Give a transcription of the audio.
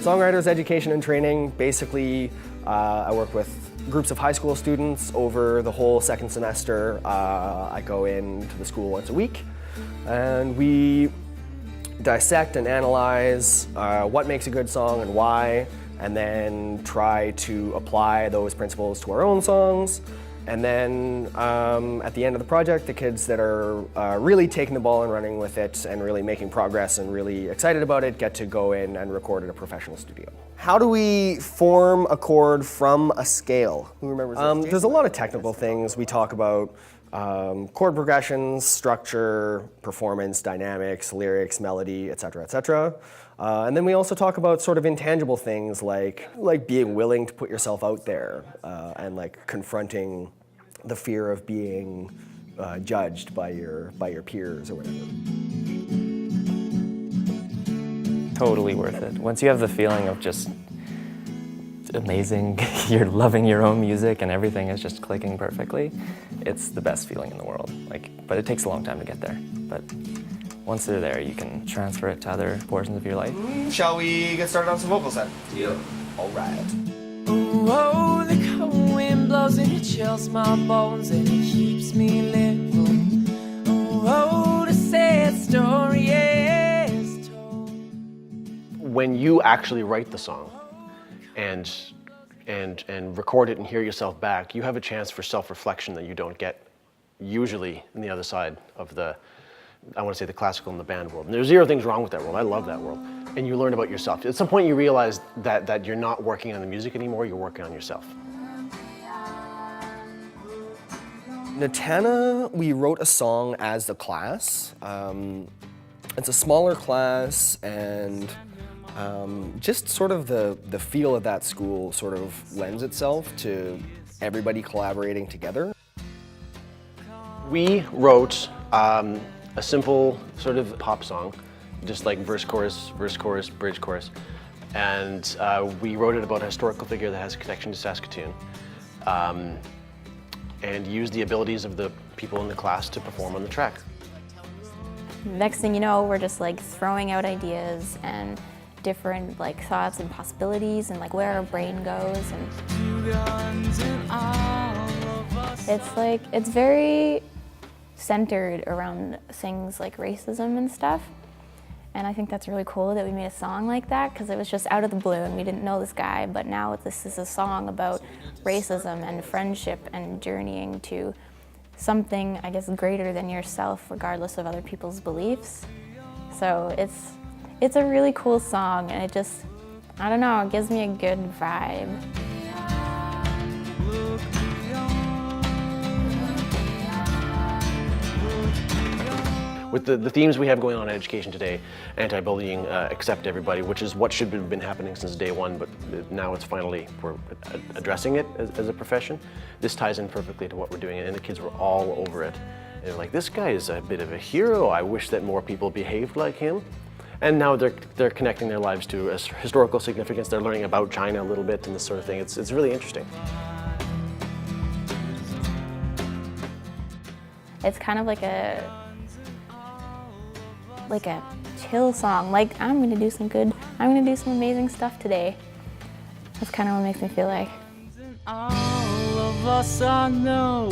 Songwriters Education and Training, basically I work with groups of high school students over the whole second semester. I go into the school once a week and we dissect and analyze what makes a good song and why, and then try to apply those principles to our own songs. And then at the end of the project, the kids that are really taking the ball and running with it and really making progress and really excited about it get to go in and record at a professional studio. How do we form a chord from a scale? Who remembers that? There's a lot of technical things. We talk about chord progressions, structure, performance, dynamics, lyrics, melody, etc., etc. And then we also talk about sort of intangible things like being willing to put yourself out there and like confronting the fear of being judged by your peers or whatever. Totally worth it. Once you have the feeling of just amazing, you're loving your own music and everything is just clicking perfectly, it's the best feeling in the world. But it takes a long time to get there. But once they're there, you can transfer it to other portions of your life. Shall we get started on some vocals then? Yeah. All right. Oh, the cold wind blows and it chills my bones and it keeps me living. Oh, the sad story is told. When you actually write the song and record it and hear yourself back, you have a chance for self-reflection that you don't get usually in the other side of the, I want to say, the classical and the band world. And there's zero things wrong with that world. I love that world. And you learn about yourself. At some point you realize that you're not working on the music anymore, you're working on yourself. Natana, we wrote a song as the class. It's a smaller class, and just sort of the feel of that school sort of lends itself to everybody collaborating together. We wrote a simple sort of pop song, just like verse, chorus, bridge, chorus. And we wrote it about a historical figure that has a connection to Saskatoon. And used the abilities of the people in the class to perform on the track. Next thing you know, we're just like throwing out ideas and different like thoughts and possibilities and like where our brain goes. And it's very centered around things like racism and stuff. And I think that's really cool that we made a song like that, because it was just out of the blue and we didn't know this guy, but now this is a song about racism and friendship and journeying to something, I guess, greater than yourself, regardless of other people's beliefs. So it's a really cool song, and it just, I don't know, it gives me a good vibe. With the themes we have going on in education today, anti-bullying, accept everybody, which is what should have been happening since day one, but now it's finally, we're addressing it as a profession. This ties in perfectly to what we're doing, and the kids were all over it. And they're like, this guy is a bit of a hero. I wish that more people behaved like him. And now they're connecting their lives to a historical significance. They're learning about China a little bit and this sort of thing. It's really interesting. It's kind of like a chill song, like I'm gonna do some amazing stuff today. That's kind of what it makes me feel like. All of us I know.